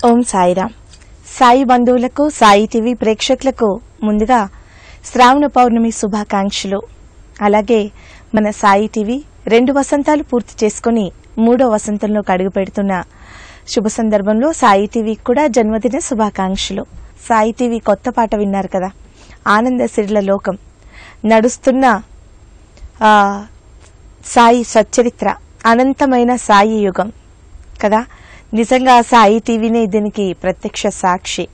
ఓం సాయిరామ్. సాయి బంధువులకు, సాయి టీవీ ప్రేక్షకులకు ముందుగా శ్రావణ పౌర్ణమి శుభాకాంక్షలు. అలాగే మన సాయి టీవీ 2 వసంతాలు పూర్తి చేసుకుని 3వ వసంతంలోకి అడుగు పెడుతున్న శుభ సందర్భంలో సాయి టీవీకి కూడా జన్మదిన శుభాకాంక్షలు. సాయి టీవీ కొత్త పాట విన్నారు కదా, ఆనంద సిరిల లోకం. నడుస్తున్న సాయి సచ్చరిత్ర, అనంతమైన సాయి యుగం కదా. నిజంగా సాయి టీవీనే దీనికి ప్రత్యక్ష సాక్షి.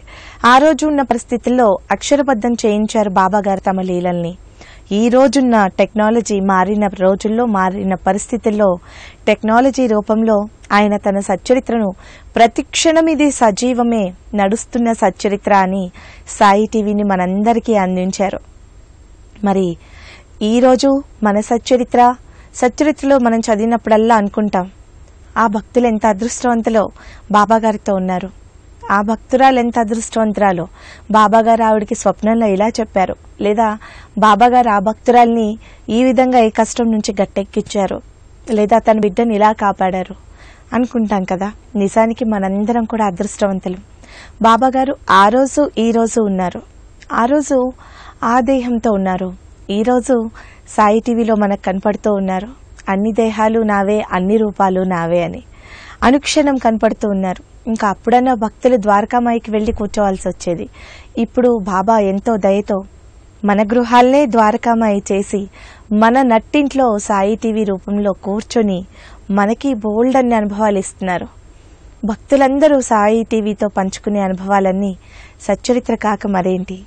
ఆ రోజు ఉన్న పరిస్థితుల్లో అక్షరబద్ధం చేయించారు బాబా గారు తమ లీలల్ని. ఈ రోజున్న టెక్నాలజీ మారిన రోజుల్లో, మారిన పరిస్థితుల్లో టెక్నాలజీ రూపంలో ఆయన తన సచ్చరిత్రను ప్రతిక్షణం ఇది సజీవమే, నడుస్తున్న సచ్చరిత్ర అని సాయి టీవీని మనందరికీ అందించారు. మరి ఈరోజు మన సచ్చరిత్రలో మనం చదివినప్పుడల్లా అనుకుంటాం, ఆ భక్తులు ఎంత అదృష్టవంతులో బాబాగారితో ఉన్నారు, ఆ భక్తురాలు ఎంత అదృష్టవంతురాలో, బాబాగారు ఆవిడికి స్వప్నంలో ఇలా చెప్పారు, లేదా బాబాగారు ఆ భక్తురాల్ని ఈ విధంగా ఈ కష్టం నుంచి గట్టెక్కించారు, లేదా తన బిడ్డని ఇలా కాపాడారు అనుకుంటాం కదా. నిజానికి మనందరం కూడా అదృష్టవంతులు. బాబాగారు ఆ రోజు ఈ రోజు ఉన్నారు. ఆ రోజు ఆ దేహంతో ఉన్నారు, ఈ రోజు సాయి టీవీలో మనకు కనపడుతూ ఉన్నారు. అన్ని దేహాలు నావే, అన్ని రూపాలు నావే అని అనుక్షణం కనపడుతూ ఉన్నారు. ఇంకా అప్పుడన్నా భక్తులు ద్వారకామాయికి వెళ్లి కూర్చోవాల్సి వచ్చేది. ఇప్పుడు బాబా ఎంతో దయతో మన గృహాలనే ద్వారకామాయి చేసి మన నట్టింట్లో సాయి టీవీ రూపంలో కూర్చొని మనకి బోల్డ్ అన్ని అనుభవాలు ఇస్తున్నారు. భక్తులందరూ సాయి టీవీతో పంచుకునే అనుభవాలన్నీ సచ్చరిత్ర కాక మరేంటి?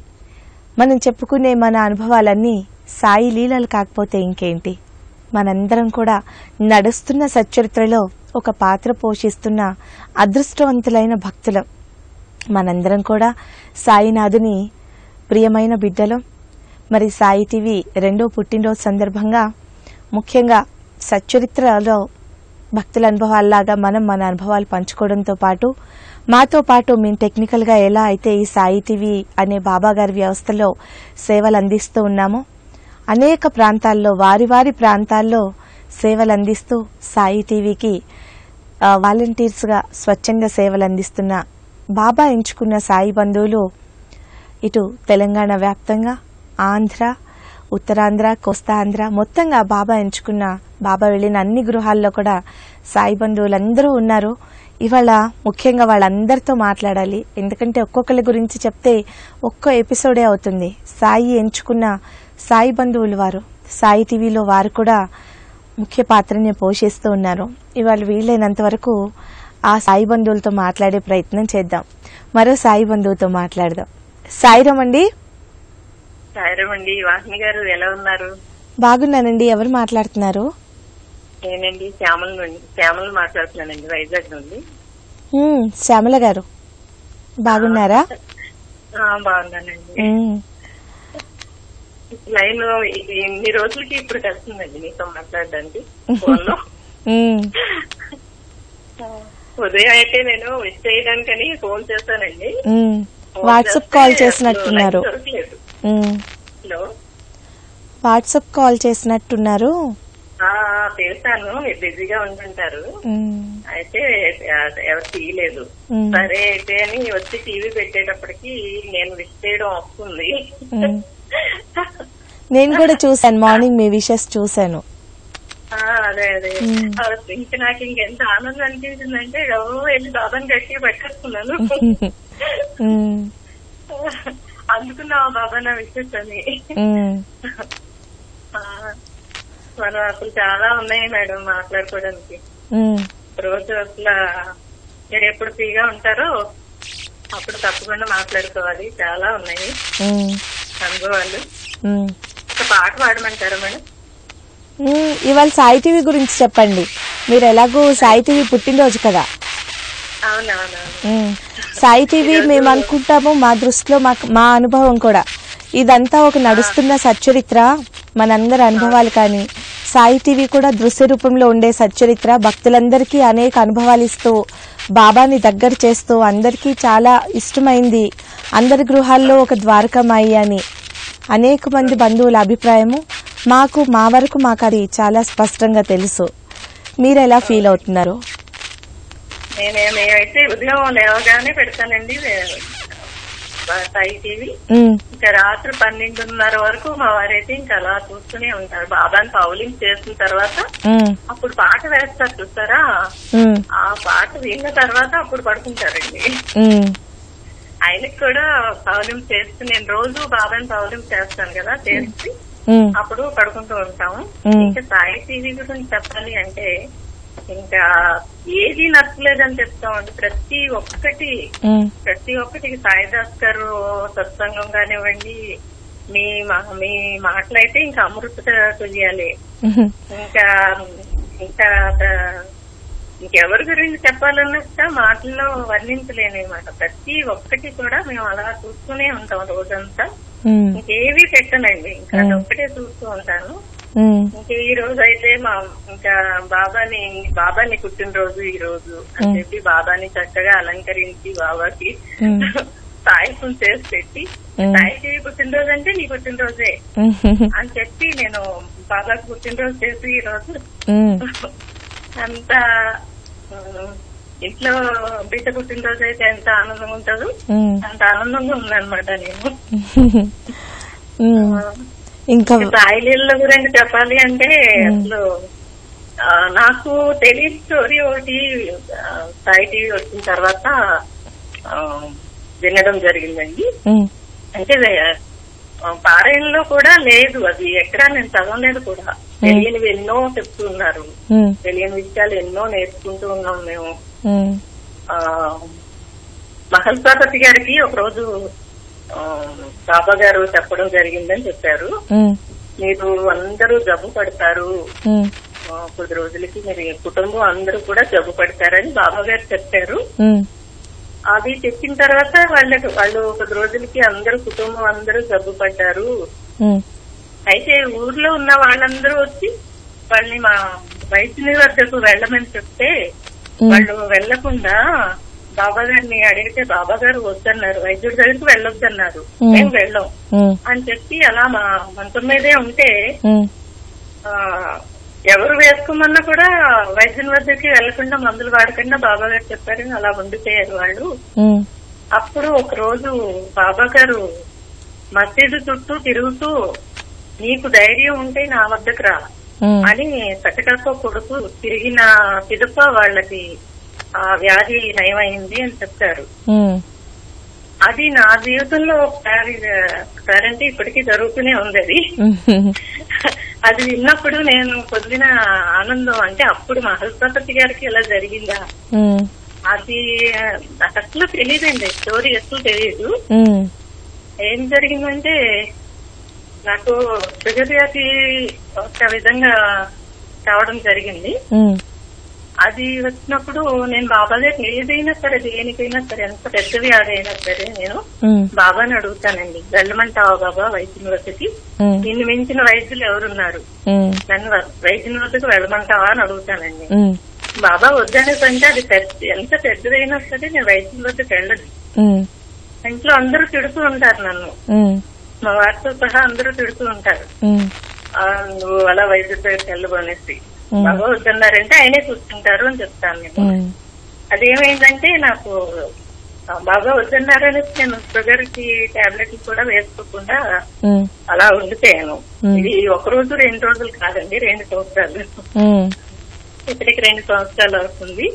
మనం చెప్పుకునే మన అనుభవాలన్నీ సాయి లీలలు కాకపోతే ఇంకేంటి? మనందరం కూడా నడుస్తున్న సచ్చరిత్రలో ఒక పాత్ర పోషిస్తున్న అదృష్టవంతులైన భక్తులం. మనందరం కూడా సాయినాథుని ప్రియమైన బిడ్డలం. మరి సాయి టీవీ 2వ పుట్టినరోజు సందర్భంగా ముఖ్యంగా సచ్చరిత్రలో భక్తుల అనుభవాల్లాగా మనం మన అనుభవాలు పంచుకోవడంతో పాటు, మాతో పాటు మేము టెక్నికల్గా ఎలా అయితే ఈ సాయి టీవీ అనే బాబాగారి వ్యవస్థలో సేవలు అందిస్తూ ఉన్నామో, అనేక ప్రాంతాల్లో వారి ప్రాంతాల్లో సేవలు అందిస్తూ సాయి టీవీకి వాలంటీర్స్గా స్వచ్ఛంద సేవలు అందిస్తున్న బాబా ఎంచుకున్న సాయి బంధువులు ఇటు తెలంగాణ వ్యాప్తంగా, ఆంధ్ర, ఉత్తరాంధ్ర, కోస్తాంధ్ర, మొత్తంగా బాబా ఎంచుకున్న, బాబా వెళ్లిన అన్ని గృహాల్లో కూడా సాయి బంధువులందరూ ఉన్నారు. ఇవాళ ముఖ్యంగా వాళ్ళందరితో మాట్లాడాలి. ఎందుకంటే ఒక్కొక్కరి గురించి చెప్తే ఒక్కో ఎపిసోడే అవుతుంది. సాయి ఎంచుకున్న సాయి బంధువులు వారు, సాయి టీవీలో వారు కూడా ముఖ్య పాత్రని పోషిస్తూ ఉన్నారు. ఇవాళ వీలైనంత వరకు ఆ సాయి బంధువులతో మాట్లాడే ప్రయత్నం చేద్దాం. మరో సాయి బంధువుతో మాట్లాడదాం. సాయిరామ్ అండి. సాయిరామ్ అండి. వాహిని గారు ఎలా ఉన్నారు? బాగున్నానండి. ఎవరు మాట్లాడుతున్నారు? నేనండి శ్యామల మాట్లాడుతున్నానండి, వైజాగ్ నుండి. శ్యామల గారు బాగున్నారా? బాగున్నానండి. లైన్ ఇన్ని రోజులకి ఇప్పుడు కలిసిందండి మీతో మాట్లాడడానికి ఫోన్లో. ఉదయం అయితే నేను విష్ చేయడానికని ఫోన్ చేశానండి. వాట్సాప్ కాల్ చేసినట్టున్నారు. హలో, వాట్సాప్ కాల్ చేసినట్టున్నారు. చేశాను, మీరు బిజీగా ఉంటుంటారు. అయితే ఎవరు తీయలేదు. సరే అయితే అని వచ్చి టీవీ పెట్టేటప్పటికి నేను విష్ చేయడం వస్తుంది. నేను కూడా చూసాను, మార్నింగ్ మీ విషెస్ చూసాను. అదే ఇంకా నాకు ఇంకెంత ఆనందం అనిపించిందంటే వెళ్ళి బాబాని గట్టిగా పెట్టేసుకున్నాను. అందుకున్నావా బాబా నా విషెస్ అని. మనం అసలు చాలా ఉన్నాయి మేడం మాట్లాడుకోవడానికి. రోజు అసలు మీరు ఎప్పుడు ఫ్రీగా ఉంటారో అప్పుడు తప్పకుండా మాట్లాడుకోవాలి. చాలా ఉన్నాయి అనుభవాలు. ఒక పాట పాడమంటారా మేడం? ఇవాళ సాయి టీవీ గురించి చెప్పండి. మీరు ఎలాగో సాయి టీవీ పుట్టినరోజు కదా. అవునవును. సాయి టీవీ మేము అనుకుంటాము, మా దృష్టిలో మా అనుభవం కూడా ఇదంతా ఒక నడుస్తున్న సచ్చరిత్ర, మనందరి అనుభవాలు. కానీ సాయి టీవీ కూడా దృశ్య రూపంలో ఉండే సచ్చరిత్ర, భక్తులందరికీ అనేక అనుభవాలు ఇస్తూ, బాబాని దగ్గర చేస్తూ, అందరికీ చాలా ఇష్టమైంది, అందరి గృహాల్లో ఒక ద్వారకామాయి అని అనేక మంది బంధువుల అభిప్రాయము. మా వరకు మాకు అది చాలా స్పష్టంగా తెలుసు. మీరు ఎలా ఫీల్ అవుతున్నారు? మేమైతే ఉదయం లేవగానే పెడతానండి సాయి టీవీ. ఇంకా రాత్రి 12:30 వరకు మా వారైతే ఇంకా అలా చూస్తూనే ఉంటారు. బాబాని పౌలింగ్ చేసిన తర్వాత అప్పుడు పాట వేస్తారు చూస్తారా, ఆ పాట విన్న తర్వాత అప్పుడు పడుకుంటారండి. ఆయనకి కూడా పౌలింగ్ చేస్తూ నేను రోజు బాబాని పౌలింగ్ చేస్తాను కదా, చేసి అప్పుడు పడుకుంటూ ఉంటాము. ఇంకా సాయి టీవీ గురించి చెప్పాలి అంటే ఇంకా ఏది నచ్చలేదని చెప్తామండి. ప్రతి ఒక్కటి సాయిదాస్ గారు సత్సంగం కానివ్వండి, మీ మాటలైతే ఇంకా అమృత తుల్యాలే. ఇంకా ఇంకా ఇంకెవరి గురించి చెప్పాలన్నా మాటల్లో వర్ణించలేనమాట. ప్రతి ఒక్కటి కూడా మేము అలా చూస్తూనే ఉంటాం రోజంతా. ఇంకేవి పెట్టనండి, ఇంకా అదొక్కటే చూస్తూ ఉంటాను. ఇంకా ఈ రోజు అయితే ఇంకా బాబాని పుట్టినరోజు ఈ రోజు అని చెప్పి బాబాని చక్కగా అలంకరించి బాబాకి సాయసం చేసి పెట్టి, సాయికి పుట్టినరోజు అంటే నీ పుట్టినరోజే అని చెప్పి నేను బాబాకి పుట్టినరోజు చేసి ఈ రోజు అంత ఇంట్లో బిడ్డ పుట్టినరోజు అయితే ఎంత ఆనందంగా ఉంటుందో అంత ఆనందంగా ఉందన్నమాట. నేను ఇంకా సాయిలీల గురించి చెప్పాలి అంటే అసలు నాకు తెలియని స్టోరీ ఒకటి సాయి టీవీ వచ్చిన తర్వాత వినడం జరిగిందండి. అంటే పారాయణలో కూడా లేదు, అది ఎక్కడా నేను చదవలేదు కూడా. తెలియనివి ఎన్నో చెప్తున్నారు, తెలియని విషయాలు ఎన్నో నేర్చుకుంటూ ఉన్నాం మేము. మహల్సాపతి గారికి ఒకరోజు బాబా గారు చెప్పడం జరిగిందని చెప్పారు, మీరు అందరూ జబ్బు పడతారు, కొద్ది రోజులకి మీరు కుటుంబం అందరూ కూడా జబ్బు పడతారని బాబా గారు చెప్పారు. అది చెప్పిన తర్వాత వాళ్ళు కొద్ది రోజులకి అందరూ కుటుంబం అందరూ జబ్బు పడ్డారు. అయితే ఊర్లో ఉన్న వాళ్ళందరూ వచ్చి వాళ్ళని మా వైద్యుని వద్దకు వెళ్ళమని చెప్తే వాళ్ళు వెళ్లకుండా బాబా గారిని అడిగితే బాబా గారు వద్దన్నారు, వైద్యుడి దగ్గరికి వెళ్ళొద్దన్నారు. మేము వెళ్ళాం అని చెప్పి అలా మా మంచం మీదే ఉంటే ఎవరు వేసుకోమన్నా కూడా వైద్యుని వద్దకి వెళ్లకుండా మందులు వాడకుండా బాబా గారు చెప్పారని అలా ఉండిపోయారు వాళ్ళు. అప్పుడు ఒక రోజు బాబా గారు మసీదు చుట్టూ తిరుగుతూ నీకు ధైర్యం ఉంటే నా వద్దకు రా అని సకటతో కొడుకు తిరిగిన పిదప వాళ్ళకి ఆ వ్యాధి నయమైంది అని చెప్పారు. అది నా జీవితంలో ఒకసారి అంటే ఇప్పటికీ జరుగుతూనే ఉంది. అది విన్నప్పుడు నేను పొందిన ఆనందం అంటే అప్పుడు మహల్సాపతి గారికి ఎలా జరిగిందా అది నాకు అసలు తెలియదండి, స్టోరీ అసలు తెలియదు. ఏం జరిగిందంటే నాకు షుగర్ వ్యాధి ఒక విధంగా కావడం జరిగింది. అది వచ్చినప్పుడు నేను బాబా గారు ఏదైనా సరే దేనికైనా సరే ఎంత పెద్ద వ్యాధి అయినా సరే నేను బాబాని అడుగుతానండి, వెళ్ళమంటావా బాబా వైద్యుని వద్దకి, నిన్ను మించిన వైద్యులు ఎవరున్నారు, నన్ను వైద్యుని వద్దకు వెళ్ళమంటావా అని అడుగుతానండి. బాబా వద్దనేసంటే అది ఎంత పెద్దదైనా సరే నేను వైద్యుని వద్దకు వెళ్ళదు. ఇంట్లో అందరూ తిడుతూ ఉంటారు నన్ను, మా వారితో సహా అందరూ తిడుతూ ఉంటారు, నువ్వు అలా వైద్యుడి దగ్గరికి వెళ్ళవు అనేసి. బాబా వద్దన్నారంటే ఆయనే చూసుకుంటారు అని చెప్తాను నేను. అదేమైందంటే నాకు బాబా వద్దన్నారనేసి నేను షుగర్ కి టాబ్లెట్లు కూడా వేసుకోకుండా అలా ఉండిపోయాను. ఇది 1 రోజు 2 రోజులు కాదండి, 2 సంవత్సరాలు. ఇప్పటికి 2 సంవత్సరాలు అవుతుంది.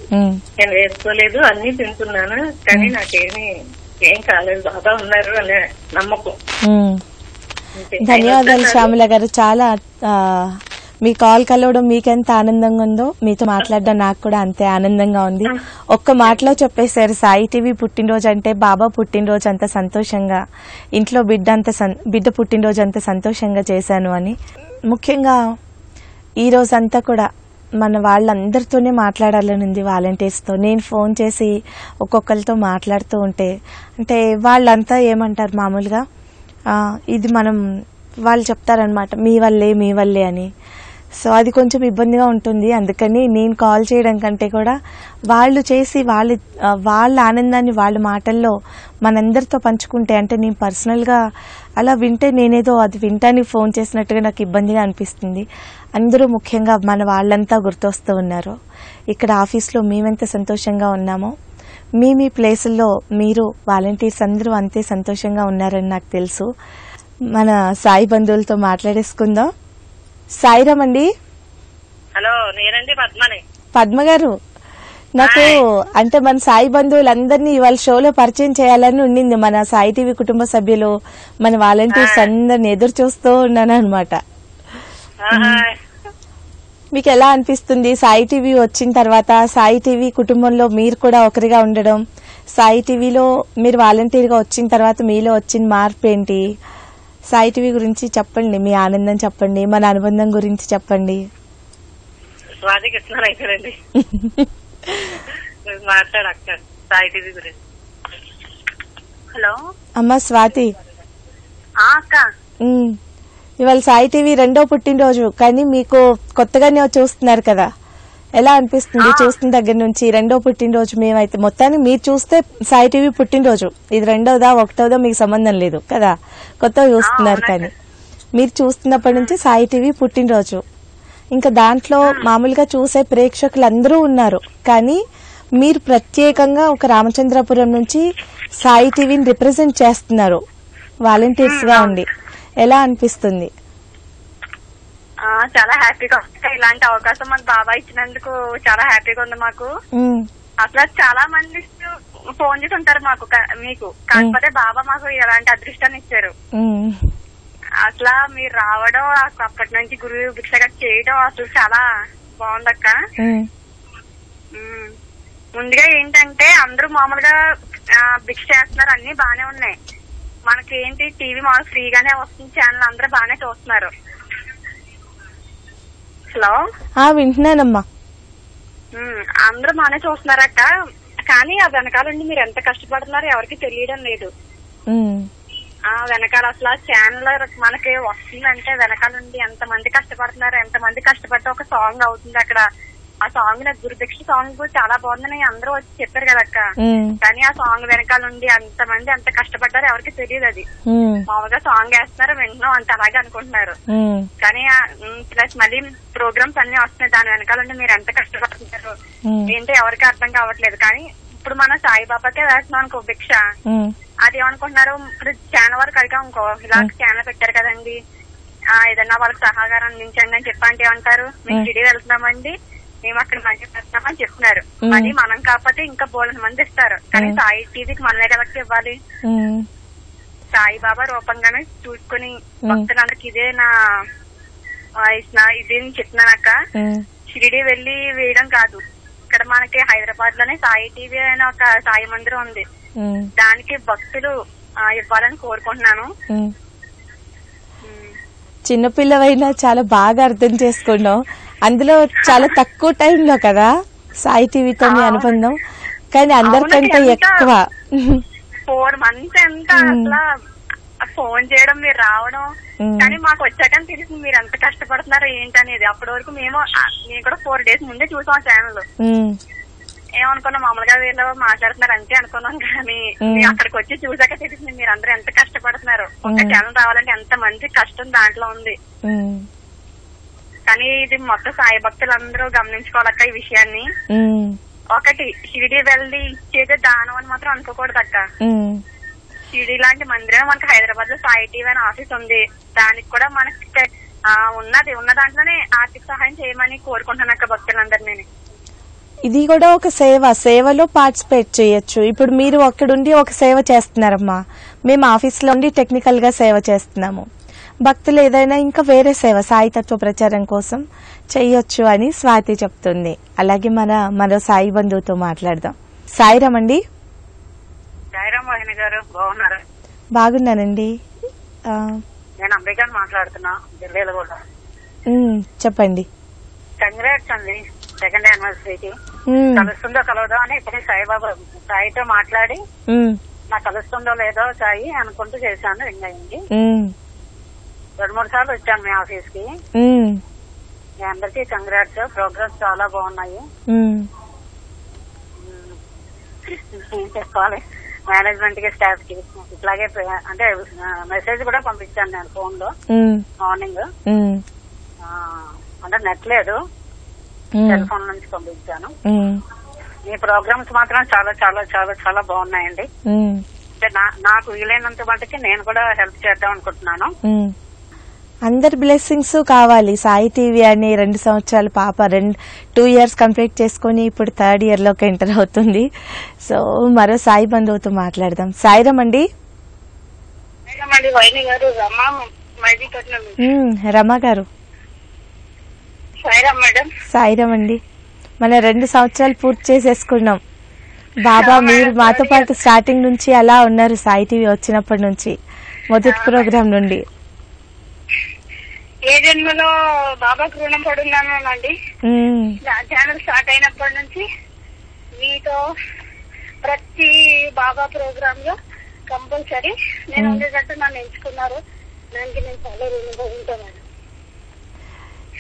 నేను వేసుకోలేదు, అన్ని తింటున్నాను, కానీ నాకేం కాలేదు, బాబా ఉన్నారు అనే నమ్మకం. ధన్యవాదాలు శ్యామల గారు. చాలా మీ కాల్ కలవడం మీకెంత ఆనందంగా ఉందో మీతో మాట్లాడడం నాకు కూడా అంతే ఆనందంగా ఉంది. ఒక్క మాటలో చెప్పేశారు, సాయి టీవీ పుట్టినరోజు అంటే బాబా పుట్టినరోజు అంత సంతోషంగా, ఇంట్లో బిడ్డ పుట్టినరోజు అంత సంతోషంగా చేశాను అని. ముఖ్యంగా ఈ రోజంతా కూడా మన వాళ్ళందరితోనే మాట్లాడాలని ఉంది, వాలంటీర్స్తో. నేను ఫోన్ చేసి ఒక్కొక్కరితో మాట్లాడుతూ ఉంటే అంటే వాళ్ళంతా ఏమంటారు మామూలుగా ఇది వాళ్ళు చెప్తారనమాట, మీ వల్లే అని. సో అది కొంచెం ఇబ్బందిగా ఉంటుంది. అందుకని నేను కాల్ చేయడం కంటే కూడా వాళ్ళు చేసి వాళ్ళ ఆనందాన్ని వాళ్ళ మాటల్లో మనందరితో పంచుకుంటే, అంటే నేను పర్సనల్గా అలా వింటే నేనేదో అది వింటానికి ఫోన్ చేసినట్టుగా నాకు ఇబ్బందిగా అనిపిస్తుంది. అందరూ ముఖ్యంగా మన వాళ్ళంతా గుర్తొస్తూ ఉన్నారు. ఇక్కడ ఆఫీస్లో మేమెంత సంతోషంగా ఉన్నామో మీ ప్లేసుల్లో మీరు వాలంటీర్స్ అందరూ అంతే సంతోషంగా ఉన్నారని నాకు తెలుసు. మన సాయి బంధువులతో మాట్లాడేసుకుందాం. సాయిరామ్ అండి. హలో, నేనండి పద్మని. పద్మ గారు, నాకు అంటే మన సాయి బంధువులందరినీ ఇవాళ షోలో పరిచయం చేయాలని ఉండింది. మన సాయి టీవీ కుటుంబ సభ్యులు, మన వాలంటీర్స్ అందరిని ఎదురు చూస్తూ ఉన్నాను అనమాట. మీకు ఎలా అనిపిస్తుంది సాయి టీవీ వచ్చిన తర్వాత? సాయి టీవీ కుటుంబంలో మీరు కూడా ఒకరిగా ఉండడం, సాయి టీవీలో మీరు వాలంటీర్గా వచ్చిన తర్వాత మీలో వచ్చిన మార్పు ఏంటి? సాయి టీవీ గురించి చెప్పండి, మీ ఆనందం చెప్పండి, మన అనుబంధం గురించి చెప్పండి. స్వాతి కృష్ణ రైతులండి మాట్లాడక్క సాయి టీవీ గురించి. హలో అమ్మా స్వాతి. అక్క, ఇవాళ సాయి టీవీ 2వ పుట్టినరోజు, కానీ మీకు కొత్తగానే చూస్తున్నారు కదా, ఎలా అనిపిస్తుంది? చూస్తున్న దగ్గర నుంచి 2వ పుట్టినరోజు. మేమైతే మొత్తాన్ని మీరు చూస్తే సాయి టీవీ పుట్టినరోజు, ఇది 2వదా 1వదా మీకు సంబంధం లేదు కదా, కొత్తగా చూస్తున్నారు. కానీ మీరు చూస్తున్నప్పటి నుంచి సాయి టీవీ పుట్టినరోజు. ఇంకా దాంట్లో మామూలుగా చూసే ప్రేక్షకులు అందరూ ఉన్నారు, కానీ మీరు ప్రత్యేకంగా ఒక రామచంద్రపురం నుంచి సాయి టీవీని రిప్రజెంట్ చేస్తున్నారు వాలంటీర్స్ గా ఉండి. ఎలా అనిపిస్తుంది? చాలా హ్యాపీగా ఉంది. ఇలాంటి అవకాశం మాకు బాబా ఇచ్చినందుకు చాలా హ్యాపీగా ఉంది మాకు. అసలు చాలా మంది ఫోన్ చేసి ఉంటారు మీకు, కాకపోతే బాబా మాకు ఎలాంటి అదృష్టాన్ని ఇచ్చారు. అసలు మీరు రావడం, అప్పటి నుంచి గురువు భిక్షగా చేయడం అసలు చాలా బాగుందక్క. ముందుగా ఏంటంటే అందరూ మామూలుగా భిక్ష చేస్తున్నారు, అన్ని బానే ఉన్నాయి. మనకేంటి టీవీ మామూలు ఫ్రీగానే వస్తుంది, ఛానల్ అందరూ బానే చూస్తున్నారు. హలో, వింటున్నానమ్మా. అందరూ బానే చూస్తున్నారక్క, కానీ ఆ వెనకాలండి మీరు ఎంత కష్టపడుతున్నారో ఎవరికి తెలియడం లేదు. ఆ వెనకాల అసలు ఆ ఛానల్ మనకి వస్తుందంటే వెనకాలండి ఎంత మంది కష్టపడుతున్నారు, ఎంత మంది కష్టపడితే ఒక సాంగ్ అవుతుంది అక్కడ. ఆ సాంగ్ నాకు గురుభిక్ష సాంగ్ చాలా బాగుందని అందరూ వచ్చి చెప్పారు కదక్క, కానీ ఆ సాంగ్ వెనకాల నుండి అంత మంది ఎంత కష్టపడ్డారో ఎవరికి తెలియదు. అది మామూలుగా సాంగ్ వేస్తున్నారు, వింటున్నాం అంత అలాగే అనుకుంటున్నారు. కానీ ప్లస్ మళ్ళీ ప్రోగ్రామ్స్ అన్ని వస్తున్నాయి, దాని వెనకాల నుండి మీరు ఎంత కష్టపడుతున్నారు ఏంటో ఎవరికి అర్థం కావట్లేదు. కానీ ఇప్పుడు మన సాయిబాబాకే వేస్తున్నాం అనుకో భిక్ష, అది ఏమనుకుంటున్నారు, ఇప్పుడు ఛానల్ వరకు అడిగా ఇంకో ఇలా ఛానల్ పెట్టారు కదండి, ఏదన్నా వాళ్ళకి సహకారం అందించండి అని చెప్పంటే ఏమంటారు, మేము సిటీ వెళ్తున్నామండి, మేము అక్కడ మంచి పెడతామని చెప్తున్నారు. అది మనం కాకపోతే ఇంకా బోలెడు మంది ఇస్తారు, కానీ సాయి టీవీకి మనమే ఎవరికి ఇవ్వాలి? సాయిబాబా రూపంగానే చూసుకుని భక్తులందరికి ఇదే నా ఇదే చెప్తున్నానక్క. షిరిడి వెళ్లి వేయడం కాదు, ఇక్కడ మనకి హైదరాబాద్ లోనే సాయి టీవీ అనే ఒక సాయి మందిరం ఉంది, దానికి భక్తులు ఇవ్వాలని కోరుకుంటున్నాను. చిన్నపిల్లవైనా చాలా బాగా అర్థం చేసుకున్నావు. అందులో చాలా తక్కువ టైంలో కదా సాయి టీవీతో మీ అనుబంధం, కానీ అందరికంటే ఎక్కువ 4 months ఎంత అసలు ఫోన్ చేయడం, మీరు రావడం, కానీ మాకు వచ్చాక తెలిసింది మీరు ఎంత కష్టపడుతున్నారో ఏంటనేది. అప్పటి వరకు మేము కూడా 4 days ముందే చూసాం ఛానల్. ఏమనుకున్నాం, మామూలుగా వీళ్ళు మాట్లాడుతున్నారు అంతే అనుకున్నాం, కానీ అక్కడికి వచ్చి చూసాక తెలిసింది మీరు అందరూ ఎంత కష్టపడుతున్నారు. ఒక ఛానల్ రావాలంటే ఎంత మంది కష్టం దాంట్లో ఉంది. కానీ ఇది మొత్తం సాయి భక్తులందరూ గమనించుకోవాలక్క ఈ విషయాన్ని. ఒకటి, షిరిడి వెళ్ళి ఇచ్చేదే దానం అని మాత్రం అనుకోకూడదు అక్క. షిరిడి లాంటి మందిరం మనకి హైదరాబాద్ లో సాయి టీవీ అని ఆఫీస్ ఉంది, దానికి కూడా మనకి ఉన్న దాంట్లోనే ఆర్థిక సహాయం చేయమని కోరుకుంటున్నాను అక్క భక్తులందరినీ. ఇది కూడా ఒక సేవలో పార్టిసిపేట్ చేయొచ్చు. ఇప్పుడు మీరు అక్కడుండి ఒక సేవ చేస్తున్నారమ్మా, మేము ఆఫీస్ లో ఉండి టెక్నికల్ గా సేవ చేస్తున్నాము. భక్తులు ఏదైనా ఇంకా వేరే సేవ సాయి తత్వ ప్రచారం కోసం చెయ్యొచ్చు అని స్వాతి చెప్తుంది. అలాగే మరో సాయి బంధువుతో మాట్లాడదాం. సాయిరామ్ అండి. గారు బాగున్నారా? బాగున్నానండి. నేను అంబేద్కర్ మాట్లాడుతున్నా, ఢిల్లీలో కూడా. చెప్పండి. కంగ్రాట్స్ అండి, 2nd anniversary. కలుస్తుందో కలవదో అని ఇప్పుడు సాయిబాబా సాయితో మాట్లాడి నాకు కలుస్తుందో లేదో సాయి అనుకుంటూ చేశాను. రింగ్ అయింది. 2-3 సార్లు వచ్చాను మీ ఆఫీస్ కి. మీ అందరికీ కంగ్రాట్స్. ప్రోగ్రామ్స్ చాలా బాగున్నాయి. ఏం చెప్పాలి, మేనేజ్మెంట్ కి, స్టాఫ్ కి ఇట్లాగే అంటే మెసేజ్ కూడా పంపించాను నేను ఫోన్ లో మార్నింగ్. అంటే నెట్ లేదు, సెల్ ఫోన్ నుంచి పంపించాను. మీ ప్రోగ్రామ్స్ మాత్రం చాలా చాలా చాలా చాలా బాగున్నాయండి. అంటే నాకు వీలైనంత మటుకి నేను కూడా హెల్ప్ చేద్దాం అనుకుంటున్నాను. అందరి బ్లెస్సింగ్స్ కావాలి. సాయి టీవీ అని 2 సంవత్సరాల పాప 2 years కంప్లీట్ చేసుకుని ఇప్పుడు 3rd year లోకి ఎంటర్ అవుతుంది. సో మరో సాయి బంధువుతో మాట్లాడదాం. సాయిరామ్ అండి. రమా గారు. సాయిరామ్ అండి. మన 2 సంవత్సరాలు పూర్తి చేసేసుకున్నాం. బాబా మీరు మాతో పాటు స్టార్టింగ్ నుంచి అలా ఉన్నారు. సాయి టీవీ వచ్చినప్పటి నుంచి, మొదటి ప్రోగ్రాం నుండి. ఏ జన్మలో బాబాకు రుణం పడున్నానండి. ఛానల్ స్టార్ట్ అయినప్పటి నుంచి మీతో ప్రతి బాబా ప్రోగ్రామ్ లో కంపల్సరీ నేను ఉండేటట్టు నన్ను ఎంచుకున్నారు. దానికి నేను చాలా రుణం ఉంటాను.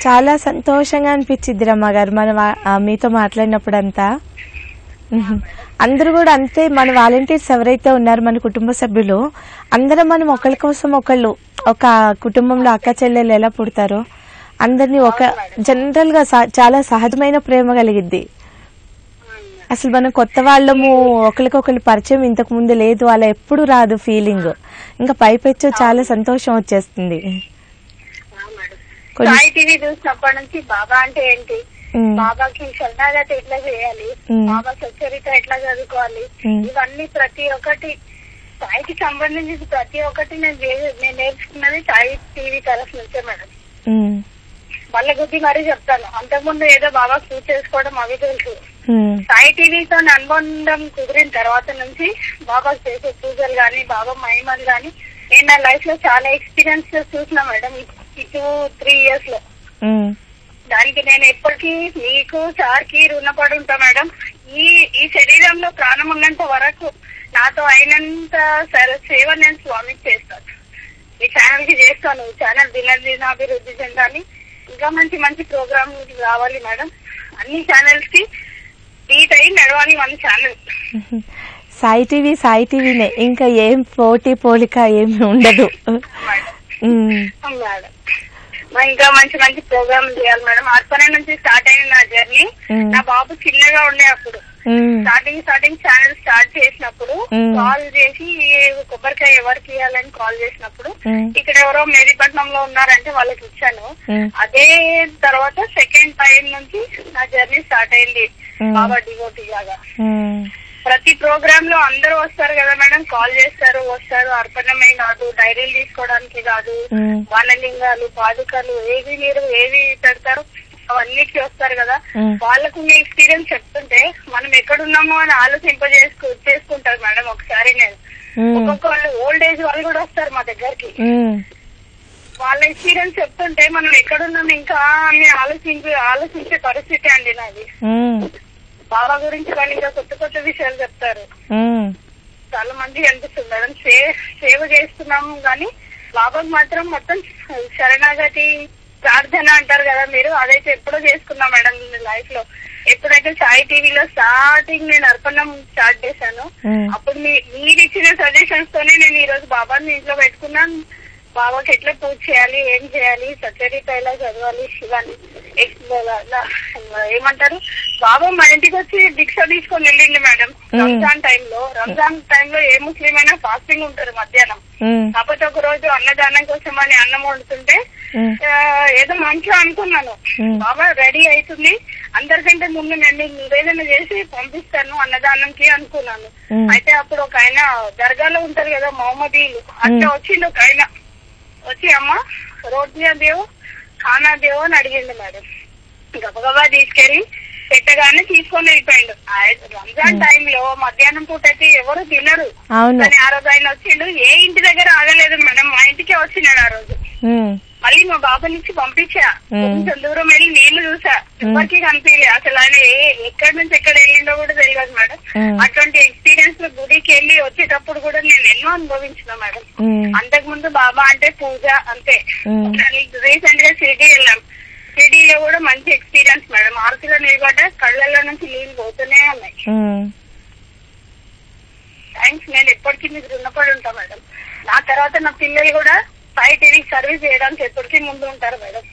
చాలా సంతోషంగా అనిపించింది రమ్మ గారు మనం మీతో మాట్లాడినప్పుడు అంతా. అందరూ కూడా అంతే. మన వాలంటీర్స్ ఎవరైతే ఉన్నారో, మన కుటుంబ సభ్యులు అందరం మనం ఒకరి కోసం ఒకళ్ళు, ఒక కుటుంబంలో అక్క చెల్లెలు ఎలా పుడతారో అందరినీ ఒక జనరల్ గా చాలా సహజమైన ప్రేమ కలిగిద్ది. అసలు మనం కొత్త వాళ్ళము, ఒకరికొకరు పరిచయం ఇంతకు ముందు లేదు, అలా ఎప్పుడు రాదు ఫీలింగ్. ఇంకా పైపెచ్చు చాలా సంతోషం వచ్చేస్తుంది. సాయి టీవీ చూసినప్పటి నుంచి బాబా అంటే ఏంటి, బాబాకి శరణాగతి ఎట్లా చేయాలి, బాబా సచ్చరిత ఎట్లా చదువుకోవాలి, ఇవన్నీ ప్రతి ఒక్కటి సాయికి సంబంధించి ప్రతి ఒక్కటి నేను నేర్చుకున్నది సాయి టీవీ తరఫు నుంచే మేడం. వాళ్ళ గురించి మరీ చెప్తాను. అంతకుముందు ఏదో బాబా పూజ చేసుకోవడం అవి తెలుసు. సాయి టీవీతో అనుబంధం కుదిరిన తర్వాత నుంచి బాబా చేసే పూజలు గాని, బాబా మహిమలు గాని నేను నా లైఫ్ లో చాలా ఎక్స్పీరియన్స్ చూసిన మేడం ఈ 2-3 years లో. దానికి నేను ఎప్పటికీ మీకు సార్కి రుణపడి ఉంటా మేడం. ఈ శరీరంలో ప్రాణం ఉన్నంత వరకు నాతో అయినంత సేవ నేను స్వామికి చేస్తాను, ఈ ఛానల్ కి చేస్తాను. ఛానల్ దినాభివృద్ధి చెందాలి, ఇంకా మంచి మంచి ప్రోగ్రామ్ రావాలి మేడం. అన్ని ఛానల్స్ కి బీట్ అయి నడవాలి మన ఛానల్. సాయి టీవీనే, ఇంకా ఏం పోటీ పోలిక ఏమి ఉండదు మేడం. ఇంకా మంచి మంచి ప్రోగ్రామ్ చేయాలి మేడం. అర్పణ నుంచి స్టార్ట్ అయిన నా జర్నీ, నా బాబు చిన్నగా ఉండే అప్పుడు స్టార్టింగ్ ఛానల్ స్టార్ట్ చేసినప్పుడు కాల్ చేసి కొబ్బరికాయ ఎవరికి ఇవ్వాలని కాల్ చేసినప్పుడు ఇక్కడ ఎవరో మేరీపట్నంలో ఉన్నారంటే వాళ్ళకి ఇచ్చాను. అదే తర్వాత సెకండ్ టైం నుంచి నా జర్నీ స్టార్ట్ అయింది బాబా డివోటీ లాగా. ప్రతి ప్రోగ్రామ్ లో అందరూ వస్తారు కదా మేడం, కాల్ చేస్తారు, వస్తారు. అర్పణమే కాదు, డైరీలు తీసుకోవడానికి కాదు, వానలింగాలు, పాదుకలు ఏవి పెడతారు అవన్నిటికీ వస్తారు కదా. వాళ్ళకు మీ ఎక్స్పీరియన్స్ చెప్తుంటే మనం ఎక్కడున్నామో అని చేసుకుంటారు మేడం. ఒకసారి నేను ఒక్కొక్క వాళ్ళు ఓల్డ్ ఏజ్ వాళ్ళు కూడా వస్తారు మా దగ్గరికి. వాళ్ళ ఎక్స్పీరియన్స్ చెప్తుంటే మనం ఎక్కడున్నాం ఇంకా అని ఆలోచించే పరిస్థితి అండి నాది. బాబా గురించి వాళ్ళు ఇంకా కొత్త విషయాలు చెప్తారు. చాలా మంది అనిపిస్తుంది మేడం. సేవ చేస్తున్నాము కానీ బాబాకు మాత్రం మొత్తం శరణాగతి ప్రార్థన అంటారు కదా మీరు, అదైతే ఎప్పుడో చేసుకున్నా మేడం లైఫ్ లో. ఎప్పుడైతే సాయి టీవీలో స్టార్టింగ్ నేను అర్పణం స్టార్ట్ చేశాను, అప్పుడు మీరు ఇచ్చిన సజెషన్స్ తోనే నేను ఈ రోజు బాబాని ఇంట్లో పెట్టుకున్నాను. బాబాకి ఎట్లా పూజ చేయాలి, ఏం చేయాలి, సచరిత ఎలా చదవాలి, శివాన్ని ఏమంటారు. బాబా మా ఇంటికి వచ్చి దీక్ష తీసుకొని వెళ్ళింది మేడం. రంజాన్ టైంలో ఏ ముస్లిం అయినా ఫాస్టింగ్ ఉంటారు మధ్యాహ్నం. కాకపోతే ఒక రోజు అన్నదానం కోసం అని అన్నం వండుతుంటే ఏదో మంచిగా అనుకున్నాను. బాబా రెడీ అవుతుంది, అందరికంటే ముందు నేను నివేదన చేసి పంపిస్తాను అన్నదానంకి అనుకున్నాను. అయితే అప్పుడు ఒక ఆయన దర్గాలో ఉంటారు కదా మహమ్మదీలు, అట్లా వచ్చింది ఒక ఆయన. వచ్చి అమ్మ రోడ్యా దేవు ఖానా దేవు అని అడిగింది మేడం. గబగబా తీసుకెళ్లి పెట్టగానే తీసుకొని వెళ్ళిపోయిండు. రంజాన్ టైంలో మధ్యాహ్నం పూట అయితే ఎవరు తినరు కానీ ఆ రోజు ఆయన వచ్చిండు. ఏ ఇంటి దగ్గర ఆగలేదు మేడం, మా ఇంటికే వచ్చినాడు ఆ రోజు. మళ్ళీ మా బాబా నుంచి పంపించా, కొంచెం దూరం వెళ్ళి నేను చూసా, ఎవరికి కనిపించలే అసలు. ఆయన ఎక్కడి నుంచి ఎక్కడ వెళ్ళిండో కూడా తెలియదు మేడం. అటువంటి ఎక్స్పీరియన్స్ లో గుడికి వెళ్ళి వచ్చేటప్పుడు కూడా నేను ఎన్నో అనుభవించిన మేడం. అంతకు ముందు బాబా అంటే పూజ అంతే. రీసెంట్ గా సిటీ వెళ్ళాం, షిరిడీలో కూడా మంచి ఎక్స్పీరియన్స్ మేడం. ఆరతిలో నిలబడ్డ కళ్ళల్లో నుంచి నీళ్ళు పోతూనే ఉన్నాయి. థ్యాంక్స్. నేను ఎప్పటికీ మీకు రుణపడి ఉంటా మేడం. నా తర్వాత నా పిల్లలు కూడా సాయి టీవీ సర్వీస్ చేయడానికి ఎప్పటికీ ముందు ఉంటారు మేడం.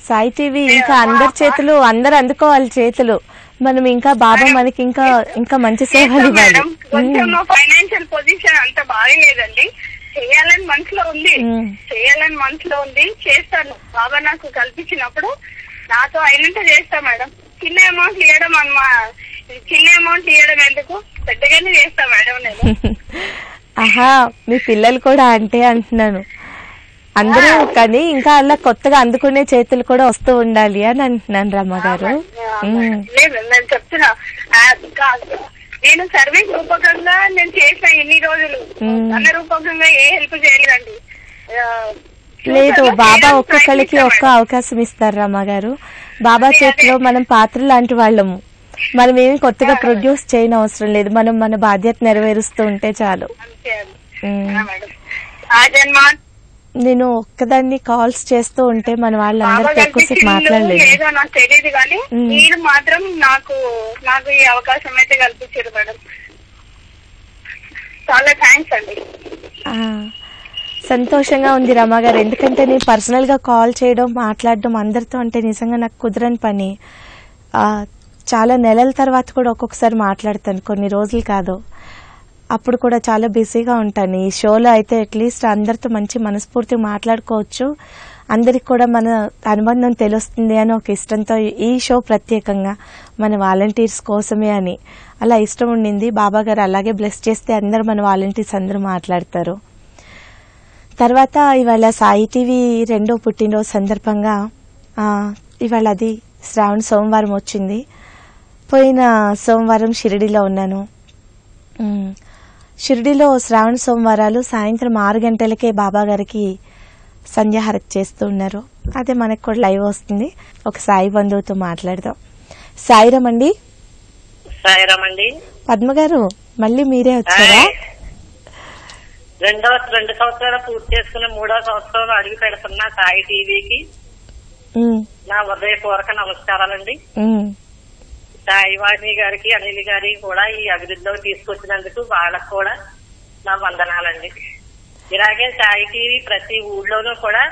సాయి టీవీ ఇంకా అందరి చేతులు, అందరు అందుకోవాలి చేతులు. మనం ఇంకా బాబా మనకి ఇంకా ఇంకా మంచి సేవలు ఇవ్వాలి. కొంచెం ఫైనాన్షియల్ పొజిషన్ అంత బాగాలేదండి. చేయాలని మనసులో ఉంది, చేస్తాను. బాబా నాకు కల్పించినప్పుడు నాతో అయినంత చేస్తా మేడం. చిన్న అమౌంట్ ఇవ్వడం ఎందుకు, పెద్దగానే చేస్తా మేడం నేను. ఆహా, మీ పిల్లలు కూడా అంటే అంటున్నాను అందరూ, కానీ ఇంకా అలా కొత్తగా అందుకునే చేతులు కూడా వస్తూ ఉండాలి అని అంటున్నాను రమ్మగారు. లేదు నేను చెప్తున్నా, నేను సర్వీస్ రూపకంగా నేను చేసిన ఇన్ని రోజులు అన్న రూపకంగా ఏ హెల్ప్ చేయలేదండి. లేదు, బాబా ఒక్కొక్కరికి ఒక్క అవకాశం ఇస్తారు రమ్మగారు. బాబా చేతిలో మనం పాత్ర లాంటి వాళ్ళము. మనం ఏమి కొత్తగా ప్రొడ్యూస్ చేయని అవసరం లేదు. మనం మన బాధ్యత నెరవేరుస్తూ ఉంటే చాలు. నేను ఒక్కదాన్ని కాల్స్ చేస్తూ ఉంటే మన వాళ్ళందరికీ ఎక్కువసేపు మాట్లాడలేదు. నాకు తెలియదు కానీ మీరు మాత్రం నాకు ఈ అవకాశం అయితే కల్పించారు మేడం. చాలా థ్యాంక్స్ అండి. సంతోషంగా ఉంది రమ్మగారు, ఎందుకంటే నేను పర్సనల్ గా కాల్ చేయడం, మాట్లాడడం అందరితో అంటే నిజంగా నాకు కుదరని పని. చాలా నెలల తర్వాత కూడా ఒక్కొక్కసారి మాట్లాడతాను, కొన్ని రోజులు కాదు. అప్పుడు కూడా చాలా బిజీగా ఉంటాను. ఈ షోలో అయితే అట్లీస్ట్ అందరితో మంచి మనస్ఫూర్తిగా మాట్లాడుకోవచ్చు, అందరికి కూడా మన అనుబంధం తెలుస్తుంది అని ఒక ఇష్టంతో ఈ షో ప్రత్యేకంగా మన వాలంటీర్స్ కోసమే అని అలా ఇష్టం ఉండింది. బాబా గారు అలాగే బ్లెస్ చేస్తే అందరు మన వాలంటీర్స్ అందరూ మాట్లాడతారు. తర్వాత ఇవాళ సాయి టీవీ 2వ పుట్టినరోజు సందర్భంగా ఇవాళ అది శ్రావణ సోమవారం వచ్చింది. పోయిన సోమవారం షిరిడీలో ఉన్నాను. షిరిడీలో శ్రావణ సోమవారాలు సాయంత్రం 6 గంటలకే బాబా గారికి సంధ్యాహారతి చేస్తూ ఉన్నారు. అదే మనకు కూడా లైవ్ వస్తుంది. ఒక సాయి బంధువుతో మాట్లాడదాం. సాయిరామ్ అండి. సాయిరామ్ అండి. పద్మ గారు మళ్ళీ మీరే వచ్చారా? 2 సంవత్సరాలు పూర్తి చేసుకున్న 3వ సంవత్సరంలో అడిగి పెడుతున్నా సాయి టీవీకి నా హృదయపూర్వక నమస్కారాలండి. సాయివాణి గారికి, అనిల్ గారికి కూడా ఈ అభివృద్ధిలోకి తీసుకొచ్చినందుకు వాళ్ళకు కూడా నా వందనాలండి. ఇలాగే సాయి టీవీ ప్రతి ఊళ్ళోనూ కూడా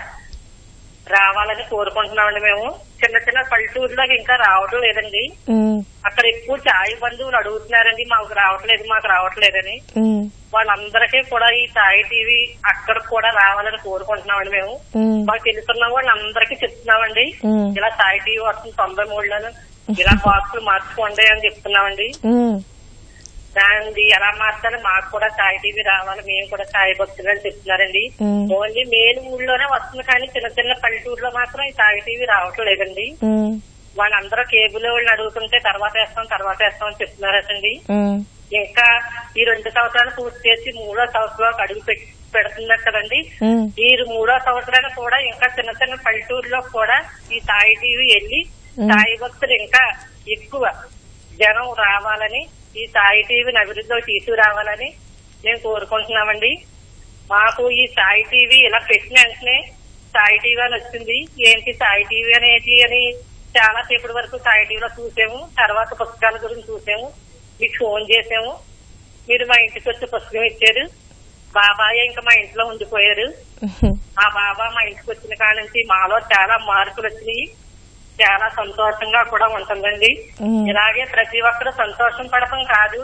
రావాలని కోరుకుంటున్నామండి. మేము చిన్న చిన్న పల్లెటూరులోకి ఇంకా రావడం లేదండి. అక్కడ ఎక్కువ సాయి బంధువులు అడుగుతున్నారండి, మాకు రావట్లేదని. వాళ్ళందరికీ కూడా ఈ సాయి టీవీ అక్కడ కూడా రావాలని కోరుకుంటున్నామండి. మేము మాకు తెలుసున్న వాళ్ళందరికీ చెప్తున్నామండి, ఇలా సాయి టీవీ వస్తుంది 93లోను, ఇలా బాక్సులు మార్చుకోండి అని చెప్తున్నామండి. దాన్ని ఎలా మార్చాలి, మాకు కూడా సాయి టీవీ రావాలి, మేము కూడా సాయి భక్తులు అని చెప్తున్నారండి. ఓన్లీ మెయిన్ ఊళ్ళోనే వస్తుంది, కానీ చిన్న చిన్న పల్లెటూరులో మాత్రం ఈ సాయి టీవీ రావటం లేదండి. వాళ్ళందరూ కేబుల్ వాళ్ళని అడుగుతుంటే తర్వాత వేస్తాం అని చెప్తున్నారండి. ఇంకా ఈ 2 సంవత్సరాలు పూర్తి చేసి 3వ సంవత్సరంలో అడుగు పెడుతున్నారు కదండి. ఈ 3వ సంవత్సరాలు కూడా ఇంకా చిన్న చిన్న పల్లెటూరులో కూడా ఈ సాయి టీవీ వెళ్ళి సాయి భక్తులు ఇంకా ఎక్కువ జనం రావాలని, ఈ సాయి టీవీని అభివృద్ధిలోకి తీసుకురావాలని మేము కోరుకుంటున్నామండి. మాకు ఈ సాయి టీవీ ఇలా పెట్టిన వెంటనే సాయి టీవీ అని వచ్చింది. ఏంటి సాయి టీవీ అనేది అని చాలా సేపటి వరకు సాయి టీవీలో చూసాము. తర్వాత పుస్తకాల గురించి చూసాము, మీకు ఫోన్ చేసాము, మీరు మా ఇంటికి వచ్చి పుస్తకం ఇచ్చారు. బాబాయే ఇంకా మా ఇంట్లో ఉండిపోయారు. ఆ బాబా మా ఇంటికి వచ్చిన కాడ నుంచి మాలో చాలా మార్పులు వచ్చినాయి. చాలా సంతోషంగా కూడా ఉంటుందండి. ఇలాగే ప్రతి ఒక్కరు సంతోషం పడటం కాదు,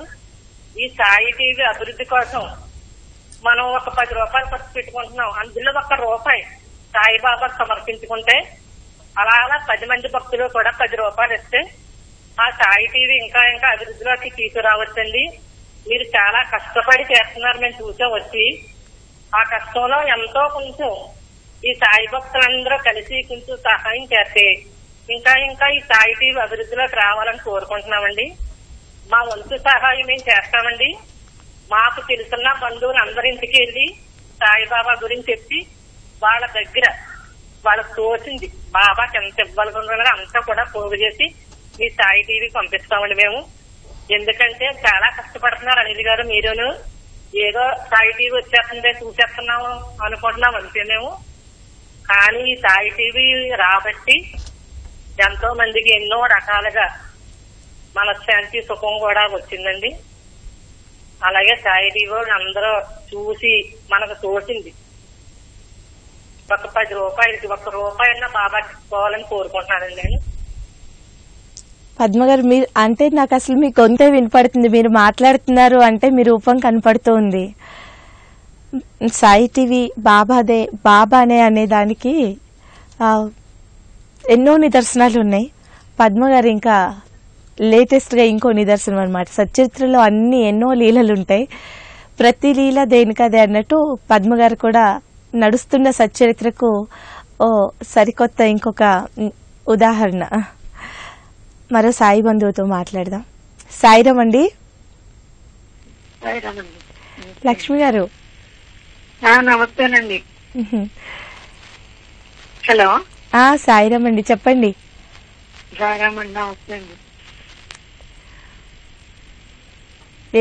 ఈ సాయి టీవీ అభివృద్ధి కోసం మనం ఒక 10 రూపాయలు ఖర్చు పెట్టుకుంటున్నాం. అందులో 1 రూపాయి సాయిబాబాకు సమర్పించుకుంటే అలా 10 మంది భక్తులు కూడా 10 రూపాయలు ఇస్తే ఆ సాయి టీవీ ఇంకా ఇంకా అభివృద్ధిలోకి తీసుకురావచ్చండి. మీరు చాలా కష్టపడి చేస్తున్నారు, మేము చూసాం వచ్చి. ఆ కష్టంలో ఎంతో కొంచెం ఈ సాయి భక్తులందరూ కలిసి కొంచెం సహాయం చేస్తే ఇంకా ఇంకా ఈ సాయి టీవీ అభివృద్ధిలోకి రావాలని కోరుకుంటున్నామండి. మా వంతు సహాయం మేము చేస్తామండి. మాకు తెలుసున్న బంధువులు అందరింటికి వెళ్ళి సాయిబాబా గురించి చెప్పి వాళ్ళ దగ్గర వాళ్ళకు తోచింది బాబాకి ఎంత ఇవ్వాలనుకున్నారో అంతా కూడా పోగు చేసి మీ సాయి టీవీకి పంపిస్తామండి మేము. ఎందుకంటే చాలా కష్టపడుతున్నారు అనిల్ గారు, మీరును. ఏదో సాయి టీవీ వచ్చేస్తుందే చూసేస్తున్నాము అనుకుంటున్నాం అంతే మేము. కానీ ఈ సాయి టీవీ రాబట్టి ఎంతో మందికి ఎన్నో రకాలుగా మనశ్శాంతి సుఖం కూడా వచ్చిందండి. అలాగే సాయి టీవీ అందరూ చూసి మనకు తోచింది ఒక 10 రూపాయలకి 1 రూపాయన్నా బాబాకి ఇచ్చుకోవాలని కోరుకుంటున్నానండి నేను. పద్మ గారు, మీరు అంటే నాకు అసలు మీ గొంతే వినపడుతుంది. మీరు మాట్లాడుతున్నారు అంటే మీ రూపం కనపడుతూ ఉంది. సాయి టీవీ బాబానే అనే దానికి ఎన్నో నిదర్శనాలు ఉన్నాయి. పద్మ గారు ఇంకా లేటెస్ట్ గా ఇంకో నిదర్శనం అన్నమాట. సచరిత్రలో అన్ని ఎన్నో లీలలు ఉంటాయి. ప్రతి లీల దేనికదే అన్నట్టు పద్మ గారు కూడా నడుస్తున్న సచరిత్రకు సరికొత్త ఇంకొక ఉదాహరణ. మరో సాయి బంధువుతో మాట్లాడదాం. సాయిరామ్ అండి. లక్ష్మి గారు నమస్తేనండి. హలో. సాయిరామ్ అండి, చెప్పండి. సాయిరామ్ అండి, నమస్తే అండి.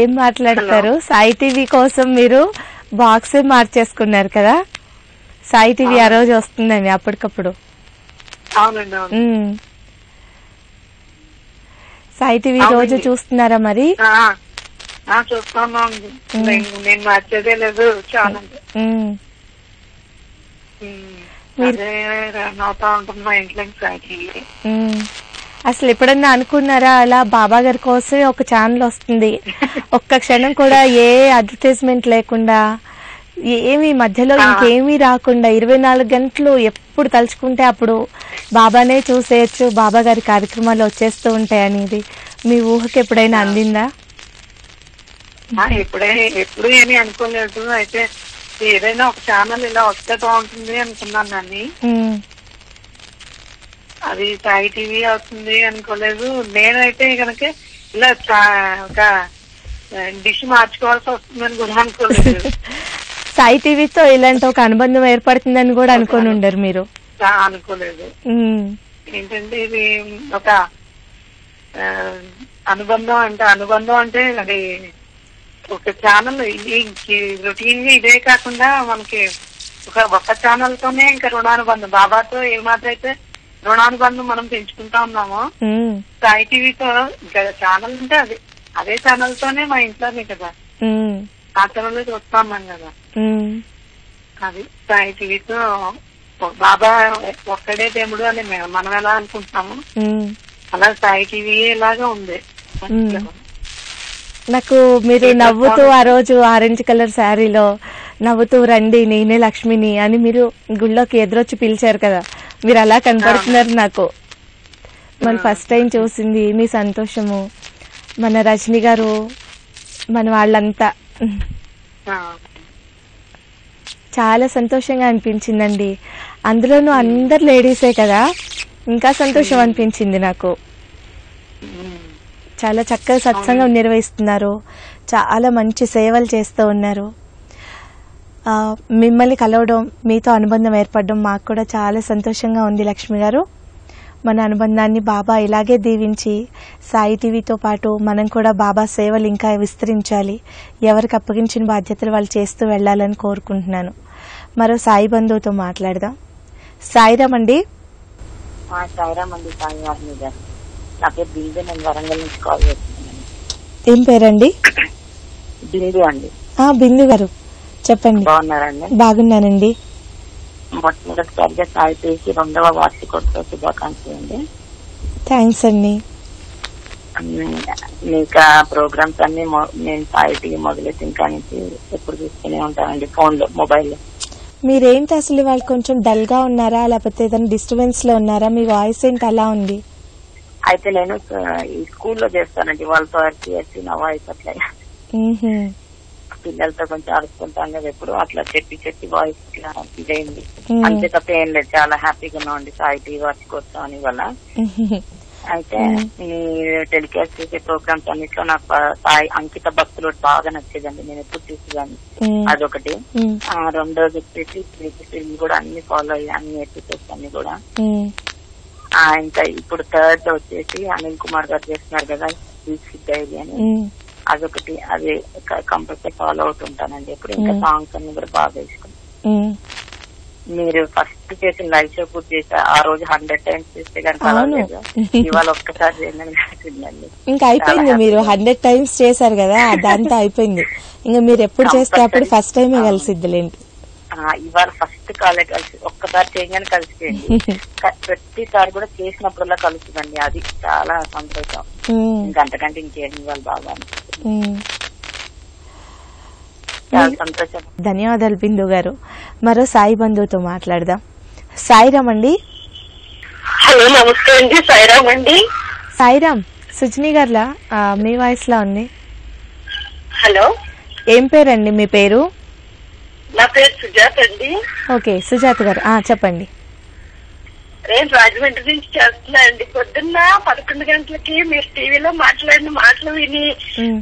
ఏం మాట్లాడతారు? సాయి టీవీ కోసం మీరు బాక్స్ మార్చేసుకున్నారు కదా. సాయి టీవీ ఆ రోజు వస్తుందండి అప్పటికప్పుడు. అవునండి. సాయి టీవీ రోజు చూస్తున్నారా మరి? చూస్తున్నాం. నేను మార్చేదే లేదు. చాలా అవుతా ఉంటుంది మా ఇంట్లో సాయి టీవీ. అసలు ఎప్పుడన్నా అనుకున్నారా అలా బాబా గారి కోసమే ఒక ఛానల్ వస్తుంది, ఒక్క క్షణం కూడా ఏ అడ్వర్టైజ్మెంట్ లేకుండా, ఏమి మధ్యలో ఇంకేమీ రాకుండా 24 గంటలు ఎప్పుడు తలుచుకుంటే అప్పుడు బాబానే చూసేయచ్చు, బాబా గారి కార్యక్రమాలు వచ్చేస్తూ ఉంటాయి అనేది మీ ఊహకి ఎప్పుడైనా అందిందా? ఎప్పుడు ఏమీ అనుకోలేదు. అయితే ఏదైనా ఒక ఛానల్ ఇలా వస్తే బాగుంటుంది అనుకున్నాను. కానీ అది సాయి టీవీ అవుతుంది అనుకోలేదు. నేనైతే కనుక ఇలా ఒక డిష్ మార్చుకోవాల్సి వస్తుందని కూడా అనుకోలేదు. సాయి టీవీతో ఇలాంటి ఒక అనుబంధం ఏర్పడుతుందని కూడా అనుకోని ఉండరు మీరు? అనుకోలేదు. ఏంటంటే ఇది ఒక అనుబంధం అంటే అది ఒక ఛానల్. రొటీన్ గా ఇదే కాకుండా మనకి ఒక ఛానల్ తోనే ఇంకా రుణానుబంధం, బాబాతో ఏమాత్రైతే రుణానుబంధం మనం పెంచుకుంటా ఉన్నాము, సాయి టీవీతో ఛానల్ ఉంటే అదే ఛానల్ తోనే మా ఇంట్లోనే కదా, ఆ ఛానల్ చూస్తా ఉన్నాం కదా. అది సాయి టీవీతో బాబా ఒక్కడే దేవుడు అని మనం ఎలా అనుకుంటున్నాము అలా సాయి టీవీ ఇలాగా ఉంది. నాకు మీరు నవ్వుతూ ఆ రోజు ఆరెంజ్ కలర్ శారీలో నవ్వుతూ రండి నేనే లక్ష్మిని అని మీరు గుళ్ళోకి ఎదురొచ్చి పిలిచారు కదా, మీరు అలా కనపడుతున్నారు నాకు. మన ఫస్ట్ టైం చూసింది మీ సంతోషము, మన రజని గారు, మన వాళ్ళంతా చాలా సంతోషంగా అనిపించిందండి. అందులోనూ అందరు లేడీసే కదా, ఇంకా సంతోషం అనిపించింది నాకు. చాలా చక్కగా సత్సంగం నిర్వహిస్తున్నారు, చాలా మంచి సేవలు చేస్తూ ఉన్నారు. మిమ్మల్ని కలవడం, మీతో అనుబంధం ఏర్పడడం మాకు కూడా చాలా సంతోషంగా ఉంది లక్ష్మి గారు. మన అనుబంధాన్ని బాబా ఇలాగే దీవించి సాయి టీవీతో పాటు మనం కూడా బాబా సేవలు ఇంకా విస్తరించాలి, ఎవరికి అప్పగించిన బాధ్యతలు వాళ్ళు చేస్తూ వెళ్లాలని కోరుకుంటున్నాను. మరో సాయి బంధువుతో మాట్లాడదాం. సాయిరామ్ అండి. సాయిరామ్ అండి. సాయి వారిని గారు, నా పేరు బిందు, నేను వరంగల్ నుంచి కాల్ చేస్తున్నాను. ఏం పేరండి? బిందు అండి. బిందు గారు చెప్పండి. బాగున్నారండి? బాగున్నానండి. మొట్టమొదటిసారిగా సాయి చేసి 2వ వార్షికోత్సవ శుభాకాంక్షలు అండి. థ్యాంక్స్ అండి. మీకు ప్రోగ్రామ్స్ అన్ని నేను సాయి టీవీ మొదలెట్టిన కానీ ఎప్పుడు చూస్తూనే ఉంటానండి ఫోన్లో, మొబైల్లో. మీరేంటి అసలు వాళ్ళు కొంచెం డల్ గా ఉన్నారా, లేకపోతే ఏదైనా డిస్టర్బెన్స్ లో ఉన్నారా? మీ వాయిస్ ఏంటి అలా ఉంది? అయితే నేను ఈ స్కూల్లో చేస్తానండి, వాళ్ళతో అరిచి నా వాయిస్ అట్లా పిల్లలతో కొంచెం అరుచుకుంటాం కదా ఎప్పుడు, అట్లా చెప్పి వాయిస్ ఇట్లా ఇదైంది. అంతే తప్ప ఏం లేదు, చాలా హ్యాపీగా ఉన్నామండి సాయి టీవీ వార్షికోత్సవం అని వల్ల. అయితే ఈ టెలికాస్ట్ చేసే ప్రోగ్రామ్స్ అన్నిట్లో నాకు సాయి అంకిత భక్తులు బాగా నచ్చేదండి, నేను ఎప్పుడు చూసేదాన్ని. అదొకటి. రెండోది వచ్చేసి కూడా అన్ని ఫాలో అయ్యి అన్ని ఎపిసోడ్స్ అన్ని కూడా. ఇంకా ఇప్పుడు థర్డ్ వచ్చేసి అనిల్ కుమార్ గారు చేస్తున్నారు కదా డైలీ అని, అదొకటి. అది కంపల్సరీ ఫాలో అవుతుంటానండి ఎప్పుడు. ఇంకా సాంగ్స్ అన్ని కూడా బాగా వేసుకుంటాను. మీరు ఫస్ట్ చేసిన లైవ్ షో పూర్తి చేసా ఆ రోజు 100 times చేస్తే కనుక ఇవాళ ఒక్కసారి చేయండి. ఇంకా అయిపోయింది, మీరు 100 times చేశారు కదా, అదంతా అయిపోయింది. ఇంకా మీరు ఎప్పుడు చేస్తే అప్పుడు ఫస్ట్ టైమే కలిసిద్దిలేండి. ఇవాళ ఫస్ట్ కాలే కలిసి ఒక్కసారి చేయగానే కలిసిపోయింది. ప్రతిసారి కూడా చేసినప్పుడల్లా కలుస్తుందండి, అది చాలా సంతోషం. ఇంకా అంతకంటే ఇంకేం ఇవ్వాలి బాగా చాలా సంతోషం. ధన్యవాదాలు బిందు గారు. మరో సాయి బంధువుతో మాట్లాడదాం. సాయిరామ్ అండి. హలో, నమస్తే అండి. సాయిరామ్ అండి. సాయిరామ్, సుజనీ గారులా మీ వాయిస్ లా ఉంది. హలో, ఏం పేరండి మీ పేరు? నా పేరు సుజాత అండి. ఓకే సుజాత గారు చెప్పండి. నేను రాజమండ్రి నుంచి చేస్తున్నా అండి. పొద్దున్న 11 గంటలకి మీరు టీవీలో మాట్లాడిన మాటలు విని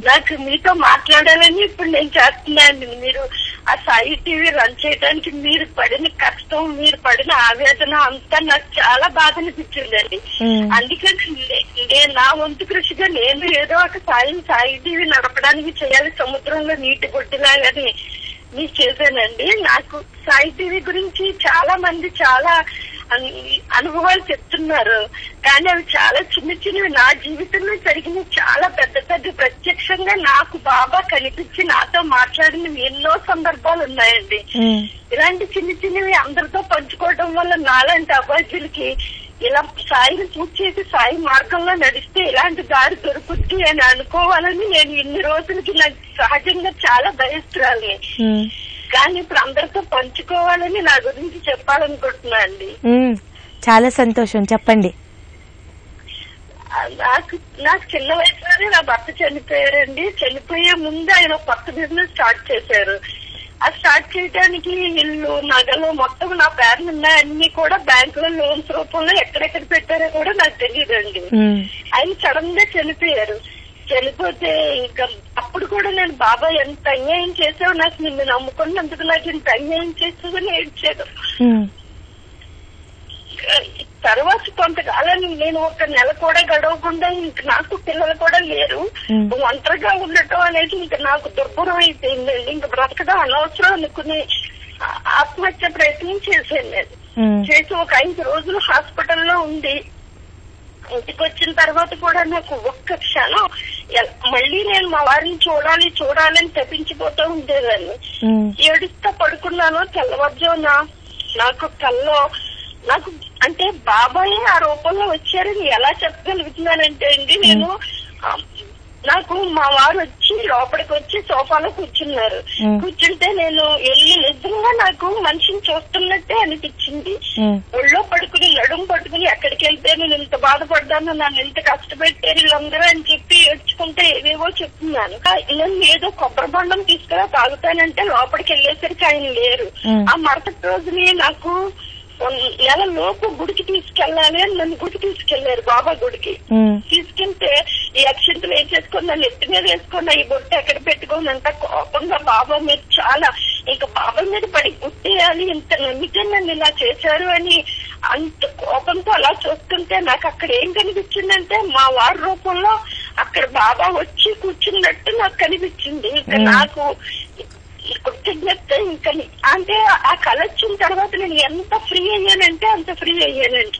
నాకు మీతో మాట్లాడాలని ఇప్పుడు నేను చేస్తున్నా అండి. మీరు ఆ సాయి టీవీ రన్ చేయడానికి మీరు పడిన కష్టం, మీరు పడిన ఆవేదన అంతా నాకు చాలా బాధ అనిపించిందండి. అందుకని నేను నా వంతు కృషిగా నేను ఏదో ఒక సాయి టీవీ నడపడానికి చేయాలి, సముద్రంలో నీటి బొడ్డులాగని మీకు చేశానండి. నాకు సాయి టీవీ గురించి చాలా మంది చాలా అనుభవాలు చెప్తున్నారు, కానీ అవి చాలా చిన్న చిన్నవి. నా జీవితంలో జరిగిన చాలా పెద్ద పెద్ద ప్రత్యక్షంగా నాకు బాబా కనిపించి నాతో మాట్లాడినవి ఎన్నో సందర్భాలు ఉన్నాయండి. ఇలాంటి చిన్న చిన్నవి అందరితో పంచుకోవడం వల్ల నాలాంటి అభాగ్యులకి ఇలా సాయిని పూజ చేసి సాయి మార్గంలో నడిస్తే ఇలాంటి దారి దొరుకుతుంది అని అనుకోవాలని నేను ఇన్ని రోజులకి నాకు సహజంగా చాలా భయస్తురాలి. కానీ ఇప్పుడు అందరితో పంచుకోవాలని నా గురించి చెప్పాలనుకుంటున్నా అండి. చాలా సంతోషం, చెప్పండి. నాకు చిన్న వయసులోనే నా భర్త చనిపోయారండి. చనిపోయే ముందు ఆయన కొత్త బిజినెస్ స్టార్ట్ చేశారు. అది స్టార్ట్ చేయడానికి ఇల్లు, నగలు మొత్తం నా పేరున ఉన్నాయి. అన్ని కూడా బ్యాంకులో లోన్స్ రూపంలో ఎక్కడెక్కడ పెట్టారో కూడా నాకు తెలియదండి. ఆయన సడన్ గా చనిపోయారు. చనిపోతే ఇంకా అప్పుడు కూడా నేను బాబా ఎంత అన్యాయం చేసావు, నాకు నిన్ను నమ్ముకున్నందుకు నాకు ఇంత అన్యాయం చేసావని ఏడ్చాను. తర్వాత కొంతకాలం నేను ఒక నెల కూడా గడవకుండా ఇంక నాకు పిల్లలు కూడా లేరు, ఒంటరిగా ఉండటం అనేది ఇంక నాకు దుర్భరం అయిపోయిందండి. ఇంక బ్రతకడం అనవసరం అనుకుని ఆత్మహత్య ప్రయత్నం చేశాను. నేను చేసి ఒక 5 రోజులు హాస్పిటల్లో ఉండి ఇంటికి వచ్చిన తర్వాత కూడా నాకు ఒక్క క్షణం మళ్ళీ నేను మా వారిని చూడాలని తప్పించిపోతూ ఉండేదాన్ని. ఏడుస్తా పడుకున్నాను. తెల్లవారుజామున నాకు కల్లో నాకు అంటే బాబాయ్ ఆ రూపంలో వచ్చారని ఎలా చెప్పగలుగుతున్నానంటే అండి, నేను నాకు మా వారు వచ్చి లోపలికి వచ్చి సోఫాలో కూర్చున్నారు. కూర్చుంటే నేను వెళ్ళి నిజంగా నాకు మనిషిని చూస్తున్నట్టే అనిపించింది. ఒళ్ళో పడుకుని నడుము పట్టుకుని ఎక్కడికి వెళ్తే నేను ఇంత బాధపడ్డాను, నన్ను ఎంత కష్టపెట్టారు వీళ్ళందరూ అని చెప్పి ఏడ్చుకుంటే ఏవేవో చెప్తున్నాను. నేను ఏదో కొబ్బరి బొండం తీసుకురా తాగుతానంటే లోపలికి వెళ్ళేసరికి ఆయన లేరు. ఆ మరుసటి రోజుని నాకు నెల లోపు గుడికి తీసుకెళ్లాలి అని నన్ను గుడికి తీసుకెళ్లారు, బాబా గుడికి. తీసుకెళ్తే ఈ అక్షంతలు వేసేసుకుని నన్ను ఎత్తి మీద వేసుకున్నా, ఈ బొట్టు ఎక్కడ పెట్టుకోనంత కోపంగా బాబా మీద చాలా ఇంకా బాబా మీద పడి గుట్టేయాలి, ఇంత నమ్మితే నన్ను ఇలా చేశారు అని అంత కోపంతో అలా చూస్తుంటే నాకు అక్కడ ఏం కనిపించిందంటే మా వారి రూపంలో అక్కడ బాబా వచ్చి కూర్చున్నట్టు నాకు కనిపించింది. ఇంకా నాకు కృతజ్ఞత ఇంకా అంటే ఆ కళ వచ్చిన తర్వాత నేను ఎంత ఫ్రీ అయ్యానంటే అంత ఫ్రీ అయ్యానండి.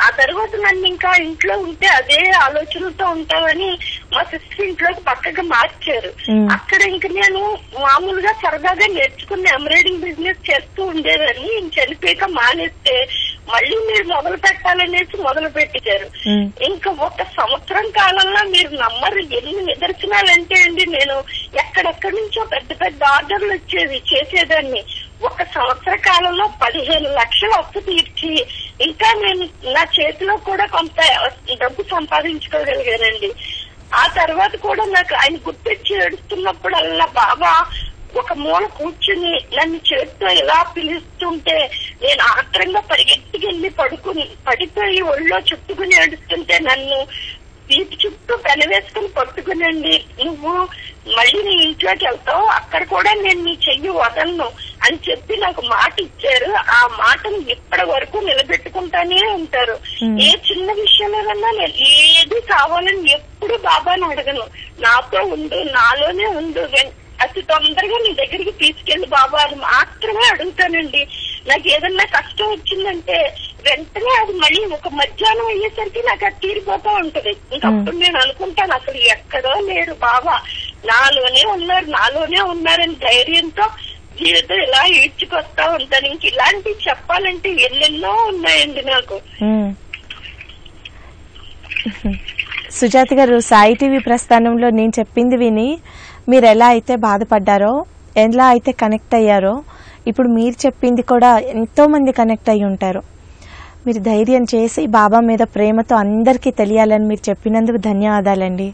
ఆ తర్వాత నన్ను ఇంకా ఇంట్లో ఉంటే అదే ఆలోచనతో ఉంటామని మా సిస్టర్ ఇంట్లోకి పక్కగా మార్చారు. అక్కడ ఇంక నేను మామూలుగా సరదాగా నేర్చుకున్న ఎంబ్రాయిడింగ్ బిజినెస్ చేస్తూ ఉండేదాన్ని. చనిపోయాక మానేస్తే మళ్ళీ మీరు మొదలు పెట్టాలనేసి మొదలు పెట్టారు. ఇంకా 1 సంవత్సరం కాలంలో మీరు నమ్మరు ఎన్ని నిదర్శనాలంటే అండి, నేను ఎక్కడెక్కడి నుంచో పెద్ద పెద్ద ఆర్డర్లు వచ్చేది చేసేదాన్ని. 1 సంవత్సర కాలంలో 15 లక్షలు అప్పు తీర్చి ఇంకా నేను నా చేతిలో కూడా కొంత డబ్బు సంపాదించుకోగలిగానండి. ఆ తర్వాత కూడా నాకు ఆయన గుర్తొచ్చి ఏడుస్తున్నప్పుడల్లా బాబా ఒక మూల కూర్చుని నన్ను చేతితో ఇలా పిలుస్తుంటే నేను ఆత్రంగా పరిగెత్తికెళ్ళి పడిపోయి ఒళ్ళో చుట్టుకుని ఏడుస్తుంటే నన్ను వీటి చుట్టూ పెనవేసుకుని పట్టుకునండి, నువ్వు మళ్ళీ నీ ఇంట్లోకి వెళ్తావు, అక్కడ కూడా నేను నీ చెయ్యి వదలను అని చెప్పి నాకు మాట ఇచ్చారు. ఆ మాటను ఇప్పటి వరకు నిలబెట్టుకుంటానే ఉంటారు. ఏ చిన్న విషయంలోనన్నా నేను ఏది కావాలని ఎప్పుడు బాబాని అడగను, నాతో ఉండు, నాలోనే ఉండు, అతి తొందరగా నీ దగ్గరికి తీసుకెళ్లి బాబా అని మాత్రమే అడుగుతానండి. నాకు ఏదన్నా కష్టం వచ్చిందంటే వెంటనే అది మళ్ళీ ఒక మధ్యాహ్నం అయ్యేసరికి నాకు అది తీరిపోతా ఉంటది. ఇంకప్పుడు నేను అనుకుంటాను అసలు ఎక్కడో లేరు బాబా, నాలోనే ఉన్నారని ధైర్యంతో జీవితం ఇలా ఈడ్చుకొస్తా ఉంటాను. ఇంక ఇలాంటివి చెప్పాలంటే ఎన్నెన్నో ఉన్నాయండి నాకు. సుజాత గారు, సాయి టీవీ ప్రస్థానంలో నేను చెప్పింది విని మీరు ఎలా అయితే బాధపడ్డారో, ఎలా అయితే కనెక్ట్ అయ్యారో, ఇప్పుడు మీరు చెప్పింది కూడా ఎంతో మంది కనెక్ట్ అయ్యి ఉంటారు. మీరు ధైర్యం చేసి బాబా మీద ప్రేమతో అందరికీ తెలియాలని మీరు చెప్పినందుకు ధన్యవాదాలండి.